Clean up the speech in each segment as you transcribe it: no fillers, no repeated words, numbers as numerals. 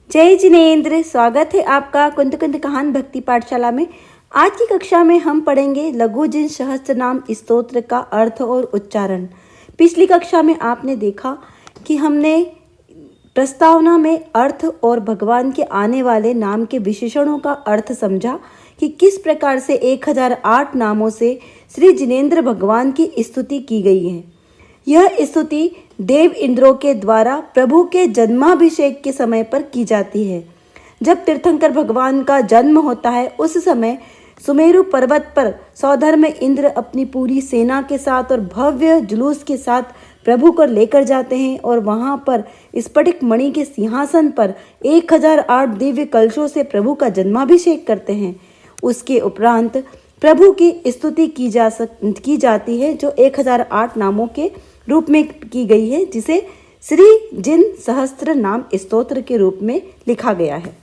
जय जिनेन्द्र। स्वागत है आपका कुंद कुंद कहान भक्ति पाठशाला में। आज की कक्षा में हम पढ़ेंगे लघु जिन सहस्त्र नाम स्तोत्र का अर्थ और उच्चारण। पिछली कक्षा में आपने देखा कि हमने प्रस्तावना में अर्थ और भगवान के आने वाले नाम के विशेषणों का अर्थ समझा कि किस प्रकार से 1008 नामों से श्री जिनेन्द्र भगवान की स्तुति की गई है। यह स्तुति देव इंद्रों के द्वारा प्रभु के जन्माभिषेक के समय पर की जाती है। जब तीर्थंकर भगवान का जन्म होता है उस समय सुमेरु पर्वत पर सौधर्म इंद्र अपनी पूरी सेना के साथ और भव्य जुलूस के साथ प्रभु को लेकर जाते हैं और वहां पर स्फटिक मणि के सिंहासन पर 1008 दिव्य कलशों से प्रभु का जन्माभिषेक करते हैं। उसके उपरांत प्रभु की स्तुति की जाती है जो 1008 नामों के रूप में की गई है, जिसे श्री जिन सहस्त्र नाम स्तोत्र के रूप में लिखा गया है।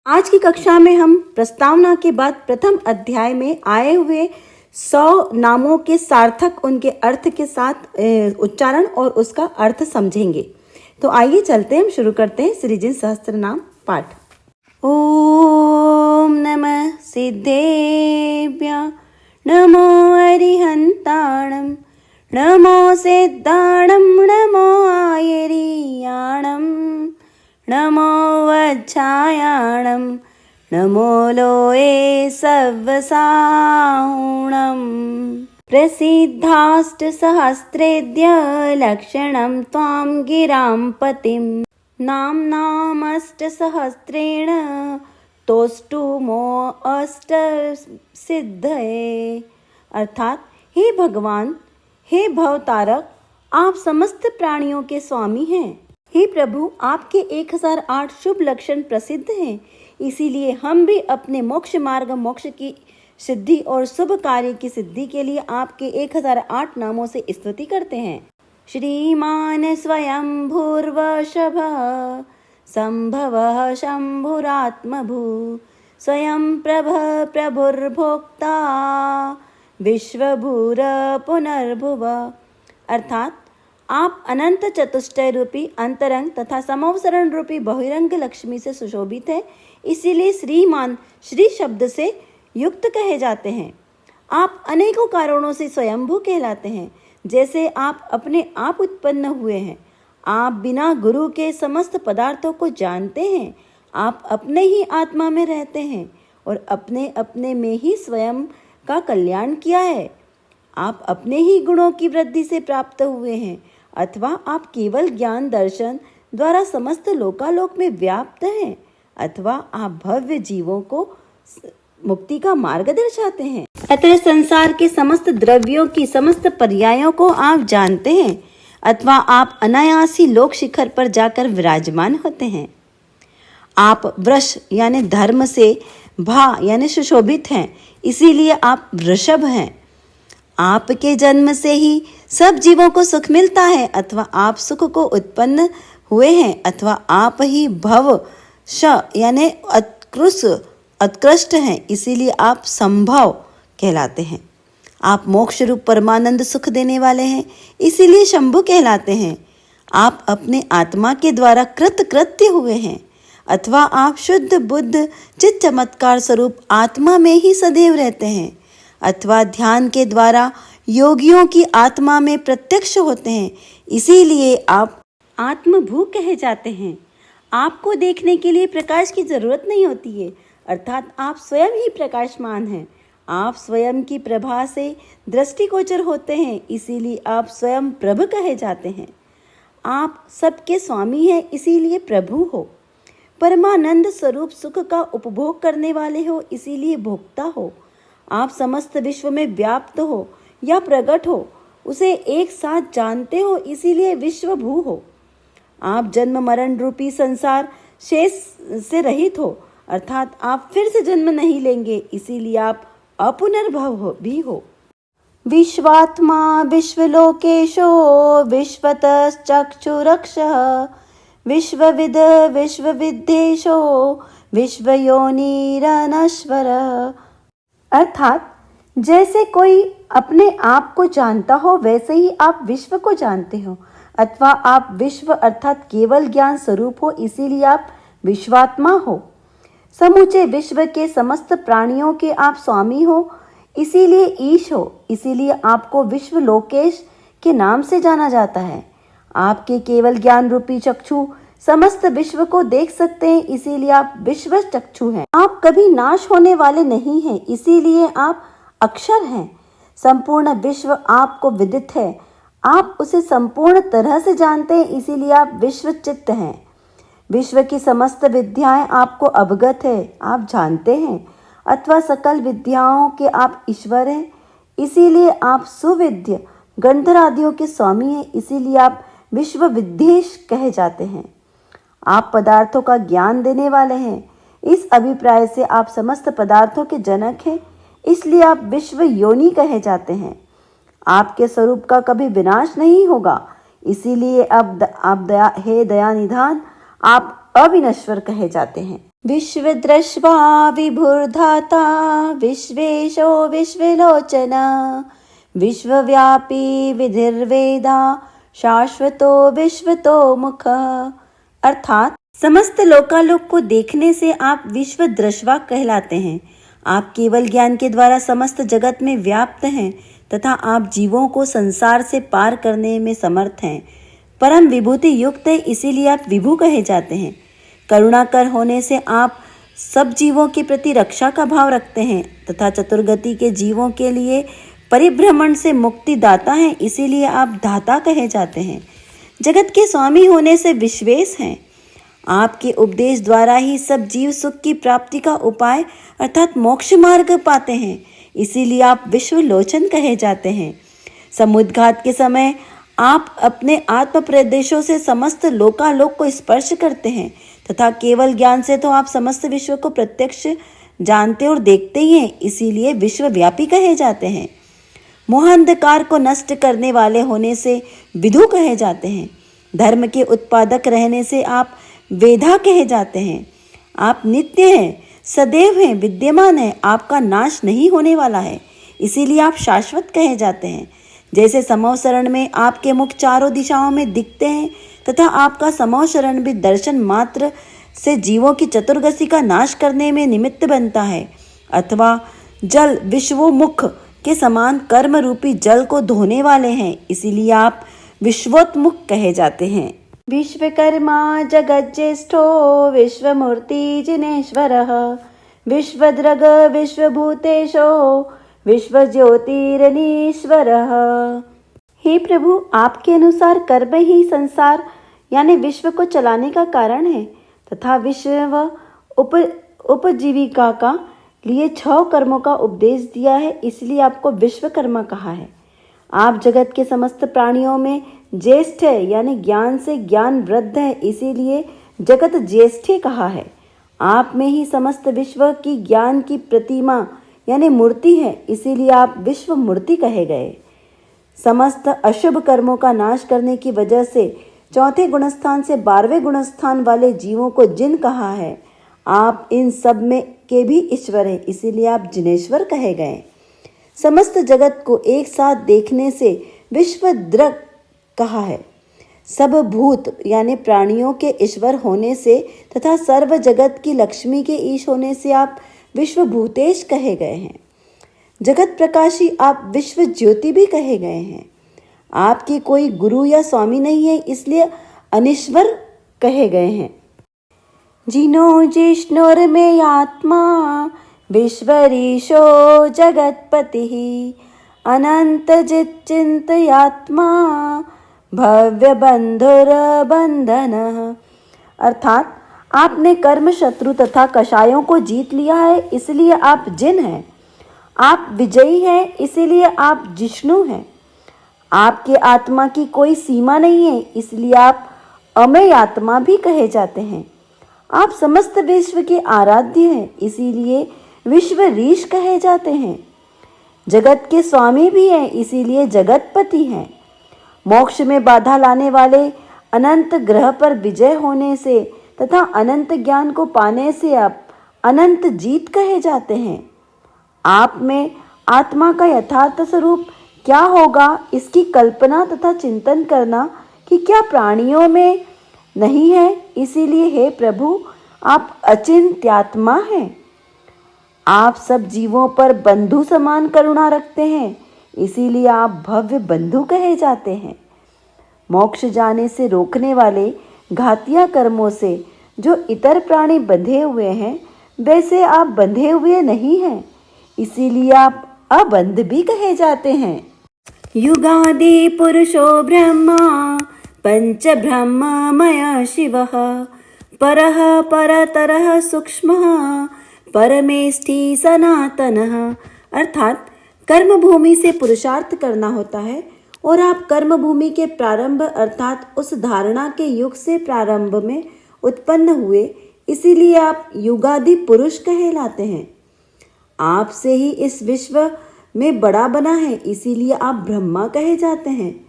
आज की कक्षा में हम प्रस्तावना के बाद प्रथम अध्याय में आए हुए 100 नामों के सार्थक, उनके अर्थ के साथ उच्चारण और उसका अर्थ समझेंगे। तो आइए चलते हैं, हम शुरू करते हैं श्री जिन सहस्त्र नाम पाठ। ओम नमः सिद्धेभ्य नमो अरिहंताणं नमो सिद्धाणं नमो आयर्याणं नमो वज्रायाणं नमो लोये सवसाहुणं प्रसिद्धाष्टसहस्रेद्य लक्षणं त्वां गिरां पतिं नाम्नामष्टसहस्रेण तोष्टुमो अष्ट सिद्धये। अर्थात हे भगवान, हे भवतारक, आप समस्त प्राणियों के स्वामी हैं। हे प्रभु, आपके 1008 शुभ लक्षण प्रसिद्ध हैं, इसीलिए हम भी अपने मोक्ष मार्ग, मोक्ष की सिद्धि और शुभ कार्य की सिद्धि के लिए आपके 1008 नामों से स्तुति करते हैं। श्रीमान स्वयं भूर्वशभः संभवः शंभुरात्मभू स्वयं प्रभः प्रभुर्भोक्ता विश्वभूर पुनर्भुव। अर्थात आप अनंत चतुष्टय रूपी अंतरंग तथा समवसरण रूपी बहिरंग लक्ष्मी से सुशोभित है, इसीलिए श्रीमान श्री शब्द से युक्त कहे जाते हैं। आप अनेकों कारणों से स्वयंभू कहलाते हैं, जैसे आप अपने आप उत्पन्न हुए हैं। आप बिना गुरु के समस्त पदार्थों को जानते हैं। आप अपने ही आत्मा में रहते हैं और अपने अपने में ही स्वयं का कल्याण किया है। आप अपने ही गुणों की वृद्धि से प्राप्त हुए हैं, अथवा आप केवल ज्ञान दर्शन द्वारा समस्त लोकालोक में व्याप्त हैं, अथवा आप भव्य जीवों को मुक्ति का मार्ग दर्शाते हैं। अतः संसार के समस्त द्रव्यों की समस्त पर्यायों को आप जानते हैं, अथवा आप अनायासी लोक शिखर पर जाकर विराजमान होते हैं। आप वृष यानी धर्म से, भा यानी सुशोभित हैं, इसीलिए आप वृषभ हैं। आपके जन्म से ही सब जीवों को सुख मिलता है, अथवा आप सुख को उत्पन्न हुए हैं, अथवा आप ही भव श यानी उत्कृष्ट हैं, इसीलिए आप संभव कहलाते हैं। आप मोक्ष रूप परमानंद सुख देने वाले हैं, इसीलिए शंभु कहलाते हैं। आप अपने आत्मा के द्वारा कृत्य हुए हैं, अथवा आप शुद्ध बुद्ध चित चमत्कार स्वरूप आत्मा में ही सदैव रहते हैं, अथवा ध्यान के द्वारा योगियों की आत्मा में प्रत्यक्ष होते हैं, इसीलिए आप आत्मभू कहे जाते हैं। आपको देखने के लिए प्रकाश की जरूरत नहीं होती है, अर्थात आप स्वयं ही प्रकाशमान हैं। आप स्वयं की प्रभा से दृष्टिगोचर होते हैं, इसीलिए आप स्वयं प्रभु कहे जाते हैं। आप सबके स्वामी हैं, इसीलिए प्रभु हो। परमानंद स्वरूप सुख का उपभोग करने वाले हो, इसीलिए भोक्ता हो। आप समस्त विश्व में व्याप्त हो या प्रकट हो, उसे एक साथ जानते हो, इसीलिए विश्वभू हो। आप जन्म मरण रूपी संसार शेष से रहित हो, अर्थात आप फिर से जन्म नहीं लेंगे, इसीलिए आप अपुनर्भव भी हो। विश्वात्मा विश्वलोकेशो विश्वतश्चक्षुरक्षः विश्वविद विश्वविद्येशो विश्वयोनिरनश्वर। अर्थात जैसे कोई अपने आप को जानता हो, वैसे ही आप विश्व को जानते हो, अथवा आप विश्व अर्थात केवल ज्ञान स्वरूप हो, इसीलिए आप विश्वात्मा हो। समूचे विश्व के समस्त प्राणियों के आप स्वामी हो, इसीलिए ईश हो। इसीलिए आपको विश्व लोकेश के नाम से जाना जाता है। आपके केवल ज्ञान रूपी चक्षु समस्त विश्व को देख सकते हैं, इसीलिए आप विश्व चक्षु हैं। आप कभी नाश होने वाले नहीं हैं, इसीलिए आप अक्षर हैं। संपूर्ण विश्व आपको विदित है, आप उसे संपूर्ण तरह से जानते हैं, इसीलिए आप विश्व चित्त हैं। विश्व की समस्त विद्याएं आपको अवगत है, आप जानते हैं, अथवा सकल विद्याओं के आप ईश्वर हैं, इसीलिए आप सुविद्य गंधर्व आदियों के स्वामी हैं, इसीलिए आप विश्व विद्येश कहे जाते हैं। आप पदार्थों का ज्ञान देने वाले हैं, इस अभिप्राय से आप समस्त पदार्थों के जनक हैं, इसलिए आप विश्व योनि कहे जाते हैं। आपके स्वरूप का कभी विनाश नहीं होगा, इसीलिए अब आप हे दया निधान आप अविनश्वर कहे जाते हैं। विश्व दृष्ट्वा विभुर्धाता विश्वेशो विश्वलोचना विश्वव्यापी विधिर्वेदा शाश्वतो विश्वतो मुख। अर्थात समस्त लोकालोक को देखने से आप विश्व दृष्टवा कहलाते हैं। आप केवल ज्ञान के द्वारा समस्त जगत में व्याप्त हैं तथा आप जीवों को संसार से पार करने में समर्थ हैं। परम विभूति युक्त है, इसीलिए आप विभु कहे जाते हैं। करुणाकर होने से आप सब जीवों के प्रति रक्षा का भाव रखते हैं तथा चतुर्गति के जीवों के लिए परिभ्रमण से मुक्ति दाता हैं, इसीलिए आप दाता कहे जाते हैं। जगत के स्वामी होने से विश्वेश हैं। आपके उपदेश द्वारा ही सब जीव सुख की प्राप्ति का उपाय अर्थात मोक्ष मार्ग पाते हैं, इसीलिए आप विश्वलोचन कहे जाते हैं। समुद्घात के समय आप अपने आत्म प्रदेशों से समस्त लोकालोक को स्पर्श करते हैं तथा केवल ज्ञान से तो आप समस्त विश्व को प्रत्यक्ष जानते और देखते ही हैं, इसीलिए विश्वव्यापी कहे जाते हैं। मोहांधकार को नष्ट करने वाले होने से विदु कहे जाते हैं। धर्म के उत्पादक रहने से आप वेधा कहे जाते हैं। आप नित्य हैं, सदैव हैं, विद्यमान हैं, आपका नाश नहीं होने वाला है, इसीलिए आप शाश्वत कहे जाते हैं। जैसे समव शरण में आपके मुख चारों दिशाओं में दिखते हैं तथा आपका समव शरण भी दर्शन मात्र से जीवों की चतुर्गति का नाश करने में निमित्त बनता है, अथवा जल विश्वोमुख के समान कर्म रूपी जल को धोने वाले हैं, इसीलिए आप विश्वोत्मुख कहे जाते हैं। विश्वकर्मा जगज्जेष्ठो विश्वमूर्ति जिनेश्वरः विश्वद्रग विश्वभूतेशो विश्वज्योतिरनीश्वरः। हे प्रभु, आपके अनुसार कर्म ही संसार यानी विश्व को चलाने का कारण है तथा विश्व उपजीविका का लिए 6 कर्मों का उपदेश दिया है, इसलिए आपको विश्वकर्मा कहा है। आप जगत के समस्त प्राणियों में ज्येष्ठ है यानी ज्ञान से ज्ञान वृद्ध है, इसीलिए जगत ज्येष्ठे कहा है। आप में ही समस्त विश्व की ज्ञान की प्रतिमा यानी मूर्ति है, इसीलिए आप विश्व मूर्ति कहे गए। समस्त अशुभ कर्मों का नाश करने की वजह से 4थे गुणस्थान से 12वें गुणस्थान वाले जीवों को जिन कहा है। आप इन सब में के भी ईश्वर हैं, इसीलिए आप जिनेश्वर कहे गए। समस्त जगत को एक साथ देखने से विश्वद्रग कहा है। सब भूत यानी प्राणियों के ईश्वर होने से तथा सर्व जगत की लक्ष्मी के ईश होने से आप विश्वभूतेश कहे गए हैं। जगत प्रकाशी आप विश्व ज्योति भी कहे गए हैं। आपके कोई गुरु या स्वामी नहीं है, इसलिए अनीश्वर कहे गए हैं। जिनो जिष्णुर्मे आत्मा विश्वरीशो जगतपतिः अनंत चिंतयात्मा भव्य बंधुरबंधनः। अर्थात आपने कर्म शत्रु तथा कषायों को जीत लिया है, इसलिए आप जिन हैं। आप विजयी हैं, इसीलिए आप जिष्णु हैं। आपके आत्मा की कोई सीमा नहीं है, इसलिए आप अमेय आत्मा भी कहे जाते हैं। आप समस्त विश्व के आराध्य हैं, इसीलिए विश्वरीश कहे जाते हैं। जगत के स्वामी भी हैं, इसीलिए जगतपति हैं। मोक्ष में बाधा लाने वाले अनंत ग्रह पर विजय होने से तथा अनंत ज्ञान को पाने से आप अनंत जीत कहे जाते हैं। आप में आत्मा का यथार्थ स्वरूप क्या होगा, इसकी कल्पना तथा चिंतन करना कि क्या प्राणियों में नहीं है, इसीलिए हे प्रभु, आप अचिंत्यात्मा हैं। आप सब जीवों पर बंधु समान करुणा रखते हैं, इसीलिए आप भव्य बंधु कहे जाते हैं। मोक्ष जाने से रोकने वाले घातिया कर्मों से जो इतर प्राणी बंधे हुए हैं, वैसे आप बंधे हुए नहीं हैं, इसीलिए आप अबंध भी कहे जाते हैं। युगादि पुरुषो ब्रह्मा पंच ब्रह्ममय शिवः परः परतरः सूक्ष्मः परमेष्ठि सनातनः। अर्थात कर्म भूमि से पुरुषार्थ करना होता है और आप कर्म भूमि के प्रारंभ अर्थात उस धारणा के युग से प्रारंभ में उत्पन्न हुए, इसीलिए आप युगादि पुरुष कहलाते हैं। आपसे ही इस विश्व में बड़ा बना है, इसीलिए आप ब्रह्मा कहे जाते हैं।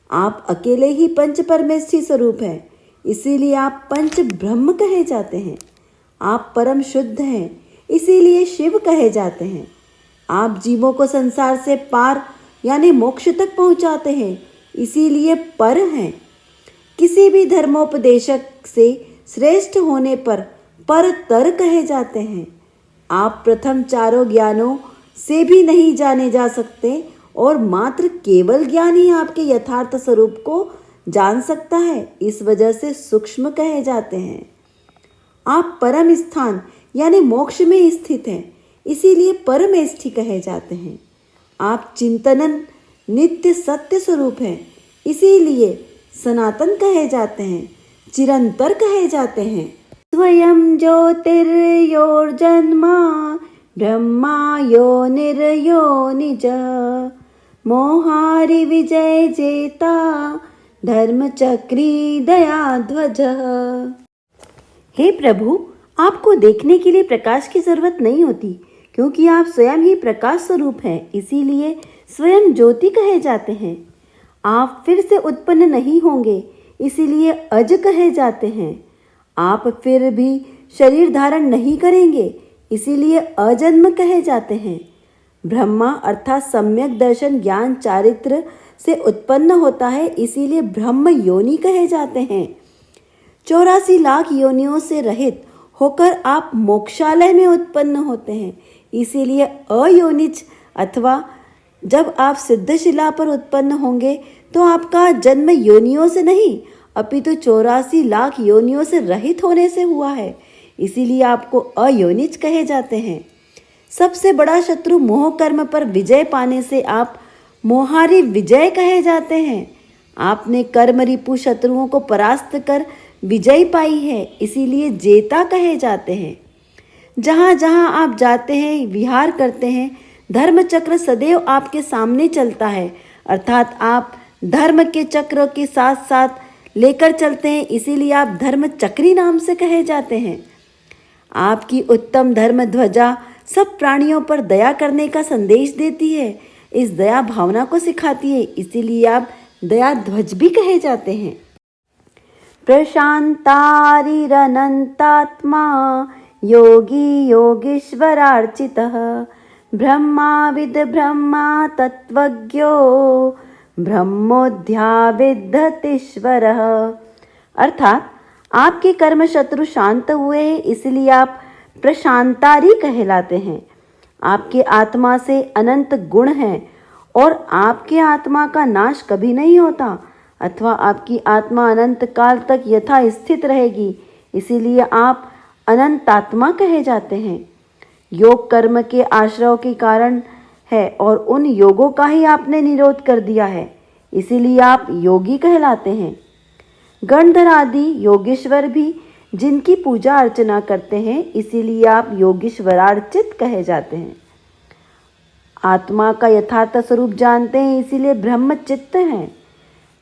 आप अकेले ही पंच परमेष्ठी स्वरूप हैं, इसीलिए आप पंच ब्रह्म कहे जाते हैं। आप परम शुद्ध हैं, इसीलिए शिव कहे जाते हैं। आप जीवों को संसार से पार यानी मोक्ष तक पहुंचाते हैं, इसीलिए पर हैं। किसी भी धर्मोपदेशक से श्रेष्ठ होने पर तर कहे जाते हैं। आप प्रथम चारों ज्ञानों से भी नहीं जाने जा सकते और मात्र केवल ज्ञान ही आपके यथार्थ स्वरूप को जान सकता है, इस वजह से सूक्ष्म कहे जाते हैं। आप परम स्थान यानी मोक्ष में स्थित हैं, इसीलिए परमेष्ठी कहे जाते हैं। आप चिंतनन नित्य सत्य स्वरूप हैं, इसीलिए सनातन कहे जाते हैं, चिरंतर कहे जाते हैं। स्वयं ज्योतिर्योर्जन्मा ब्रह्मा योनिर्यो निज मोहारि विजय जेता धर्म चक्री दया ध्वज। हे प्रभु, आपको देखने के लिए प्रकाश की जरूरत नहीं होती, क्योंकि आप स्वयं ही प्रकाश स्वरूप हैं, इसीलिए स्वयं ज्योति कहे जाते हैं। आप फिर से उत्पन्न नहीं होंगे, इसीलिए अज कहे जाते हैं। आप फिर भी शरीर धारण नहीं करेंगे, इसीलिए अजन्म कहे जाते हैं। ब्रह्मा अर्थात सम्यक दर्शन ज्ञान चारित्र से उत्पन्न होता है, इसीलिए ब्रह्म योनि कहे जाते हैं। 84 लाख योनियों से रहित होकर आप मोक्षालय में उत्पन्न होते हैं, इसीलिए अयोनिज अथवा जब आप सिद्धशिला पर उत्पन्न होंगे तो आपका जन्म योनियों से नहीं अपितु 84 लाख योनियों से रहित होने से हुआ है, इसीलिए आपको अयोनिज कहे जाते हैं। सबसे बड़ा शत्रु मोह कर्म पर विजय पाने से आप मोहारी विजय कहे जाते हैं। आपने कर्म रिपु शत्रुओं को परास्त कर विजय पाई है, इसीलिए जेता कहे जाते हैं। जहाँ जहाँ आप जाते हैं विहार करते हैं, धर्म चक्र सदैव आपके सामने चलता है, अर्थात आप धर्म के चक्र के साथ साथ लेकर चलते हैं, इसीलिए आप धर्म चक्री नाम से कहे जाते हैं। आपकी उत्तम धर्म ध्वजा सब प्राणियों पर दया करने का संदेश देती है, इस दया भावना को सिखाती है, इसीलिए आप दया ध्वज भी कहे जाते हैं। प्रशांतारिरनंतात्मा योगी योगीश्वरार्चितः ब्रह्माविद ब्रह्मा तत्वज्ञो ब्रह्मोऽध्याविद्धतीश्वरः। अर्थात आपके कर्म शत्रु शांत हुए हैं, इसलिए आप प्रशांतारी कहलाते हैं। आपके आत्मा से अनंत गुण हैं और आपके आत्मा का नाश कभी नहीं होता, अथवा आपकी आत्मा अनंत काल तक यथा स्थित रहेगी, इसीलिए आप अनंतात्मा कहे जाते हैं। योग कर्म के आश्रय के कारण है और उन योगों का ही आपने निरोध कर दिया है, इसीलिए आप योगी कहलाते हैं। गणधर आदि योगेश्वर भी जिनकी पूजा अर्चना करते हैं, इसीलिए आप योगीश्वरार्चित कहे जाते हैं। आत्मा का यथार्थ स्वरूप जानते हैं, इसीलिए ब्रह्मचित्त हैं।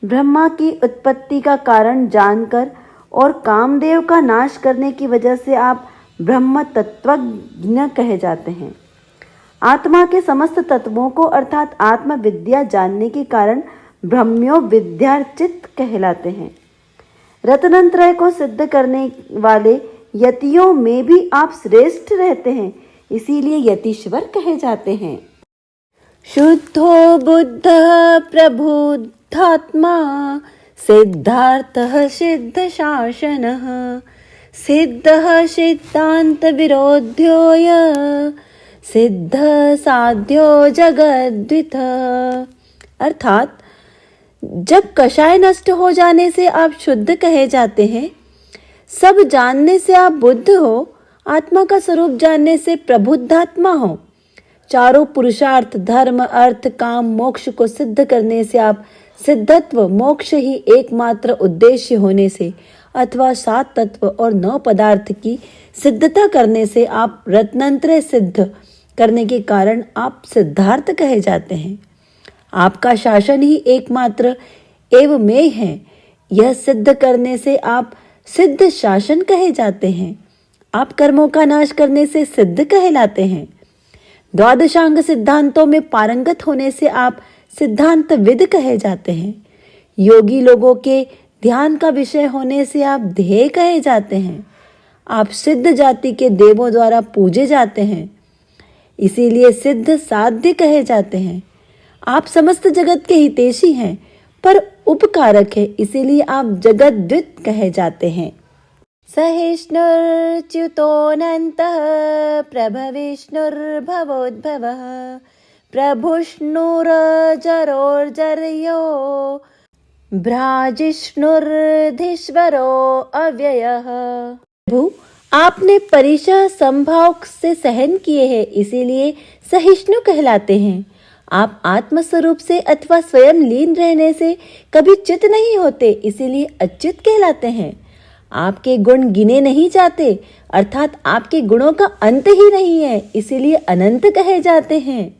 ब्रह्मा की उत्पत्ति का कारण जानकर और कामदेव का नाश करने की वजह से आप ब्रह्म तत्वज्ञ कहे जाते हैं। आत्मा के समस्त तत्वों को अर्थात आत्म विद्या जानने के कारण ब्रह्म्यो विद्यार्चित कहलाते हैं। रत्नत्रय को सिद्ध करने वाले यतियों में भी आप श्रेष्ठ रहते हैं, इसीलिए यतीश्वर कहे जाते हैं। शुद्धो बुद्ध प्रबुद्धात्मा सिद्धार्थः सिद्ध शासनः सिद्धः सिद्धांत विरोध्योय सिद्ध साध्यो जगद्विथ। अर्थात जब कषाय नष्ट हो जाने से आप शुद्ध कहे जाते हैं, सब जानने से आप बुद्ध हो, आत्मा का स्वरूप जानने से प्रबुद्धात्मा हो, चारों पुरुषार्थ धर्म अर्थ काम मोक्ष को सिद्ध करने से आप सिद्धत्व मोक्ष ही एकमात्र उद्देश्य होने से अथवा 7 तत्व और 9 पदार्थ की सिद्धता करने से आप रत्नंत्रय सिद्ध करने के कारण आप सिद्धार्थ कहे जाते हैं। आपका शासन ही एकमात्र एवमेव है, यह सिद्ध करने से आप सिद्ध शासन कहे जाते हैं। आप कर्मों का नाश करने से सिद्ध कहलाते हैं। द्वादशांग सिद्धांतों में पारंगत होने से आप सिद्धांत विद कहे जाते हैं। योगी लोगों के ध्यान का विषय होने से आप ध्येय कहे जाते हैं। आप सिद्ध जाति के देवों द्वारा पूजे जाते हैं, इसीलिए सिद्ध साध्य कहे जाते हैं। आप समस्त जगत के हितैषी हैं पर उपकारक है, इसीलिए आप जगद्वित कहे जाते हैं। सहिष्णुर्च्युतोऽनन्तः प्रभविष्णुर्भवोद्भवः प्रभुष्णुर्जरोर्जर्यो भ्राजिष्णुर्धीश्वरो अव्ययः। प्रभु आपने परिशः संभाव से सहन किए हैं, इसीलिए सहिष्णु कहलाते हैं। आप आत्मस्वरूप से अथवा स्वयं लीन रहने से कभी चित नहीं होते, इसीलिए अच्युत कहलाते हैं। आपके गुण गिने नहीं जाते, अर्थात आपके गुणों का अंत ही नहीं है, इसीलिए अनंत कहे जाते हैं।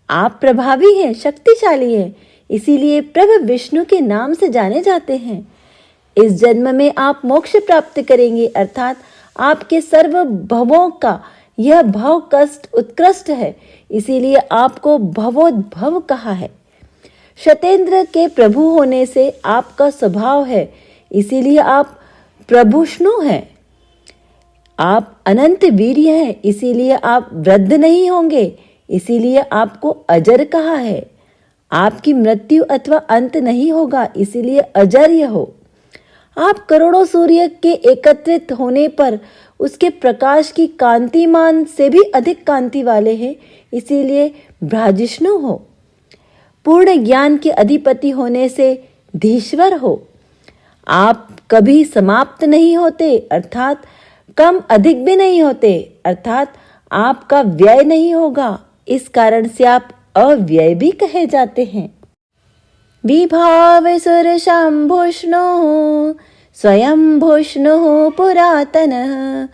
आप प्रभावी हैं, शक्तिशाली हैं, इसीलिए प्रभु विष्णु के नाम से जाने जाते हैं। इस जन्म में आप मोक्ष प्राप्त करेंगे, अर्थात आपके सर्व भवों का यह भव कष्ट उत्कृष्ट है, इसीलिए आपको भवोद्भव कहा है। शतेंद्र के प्रभु होने से आपका स्वभाव है, इसीलिए आप प्रभुष्णु हैं। आप अनंत वीर्य हैं, इसीलिए आप वृद्ध नहीं होंगे, इसीलिए आपको अजर कहा है। आपकी मृत्यु अथवा अंत नहीं होगा, इसीलिए अजर्य हो। आप करोड़ों सूर्य के एकत्रित होने पर उसके प्रकाश की कांतिमान से भी अधिक कांति वाले हैं, इसीलिए भ्राजिष्णु हो। पूर्ण ज्ञान के अधिपति होने से धीश्वर हो। आप कभी समाप्त नहीं होते, अर्थात कम अधिक भी नहीं होते, अर्थात आपका व्यय नहीं होगा, इस कारण से आप अव्यय भी कहे जाते हैं। विभाव सुर शंभुष्णु स्वयं भूष्णु पुरातनः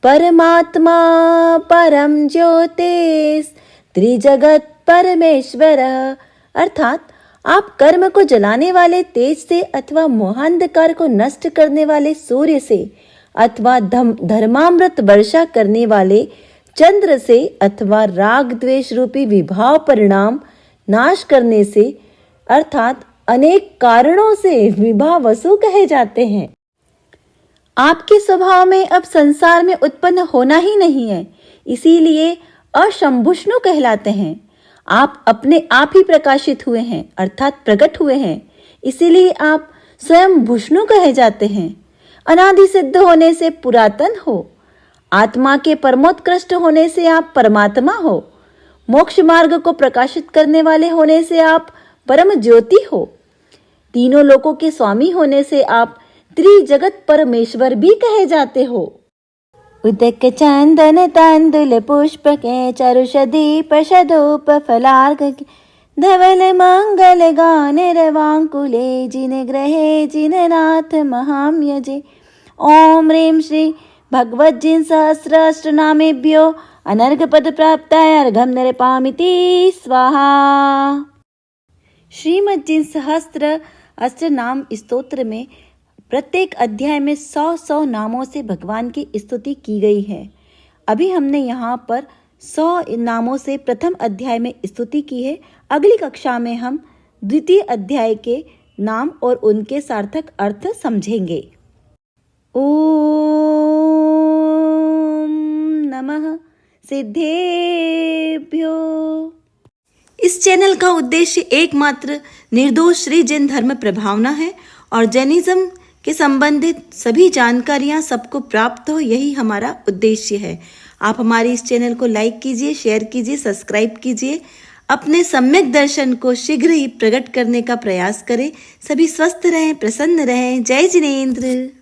परमात्मा परम ज्योतिष त्रिजगत परमेश्वर। अर्थात आप कर्म को जलाने वाले तेज से अथवा मोहांधकार को नष्ट करने वाले सूर्य से अथवा धर्मामृत वर्षा करने वाले चंद्र से अथवा राग द्वेष रूपी विभाव परिणाम नाश करने से अर्थात अनेक कारणों से विभावसु कहे जाते हैं। आपके स्वभाव में अब संसार में उत्पन्न होना ही नहीं है, इसीलिए अशंभुष्णु कहलाते हैं। आप अपने आप ही प्रकाशित हुए हैं, अर्थात प्रकट हुए हैं, इसीलिए आप स्वयं भूष्णु कहे जाते हैं। अनादि सिद्ध होने से पुरातन हो। आत्मा के परमोत्कृष्ट होने से आप परमात्मा हो। मोक्ष मार्ग को प्रकाशित करने वाले होने से आप परम ज्योति हो। तीनों लोकों के स्वामी होने से आप त्रिजगत परमेश्वर भी कहे जाते हो। उदक चंदन तंदुल पुष्प के चरुष दीप शदूप फलार्घ धवल मंगल गान रवांकुले जिन ग्रहे जिन नाथ महाम्यजे। ओम ह्रीं श्री भगवत जिन सहस्र अष्टनामेभ्यो अनर्घ पद प्राप्ताय अर्घम नरपामिति स्वाहा। श्रीमद् जिन सहस्त्र अष्टनाम स्तोत्र में प्रत्येक अध्याय में 100 नामों से भगवान की स्तुति की गई है। अभी हमने यहाँ पर 100 नामों से प्रथम अध्याय में स्तुति की है। अगली कक्षा में हम द्वितीय अध्याय के नाम और उनके सार्थक अर्थ समझेंगे। ओम नमः सिद्धेभ्यो। इस चैनल का उद्देश्य एकमात्र निर्दोष श्री जैन धर्म प्रभावना है और जैनिज्म के संबंधित सभी जानकारियां सबको प्राप्त हो, यही हमारा उद्देश्य है। आप हमारे इस चैनल को लाइक कीजिए, शेयर कीजिए, सब्सक्राइब कीजिए। अपने सम्यक दर्शन को शीघ्र ही प्रकट करने का प्रयास करें। सभी स्वस्थ रहें, प्रसन्न रहें। जय जिनेंद्र।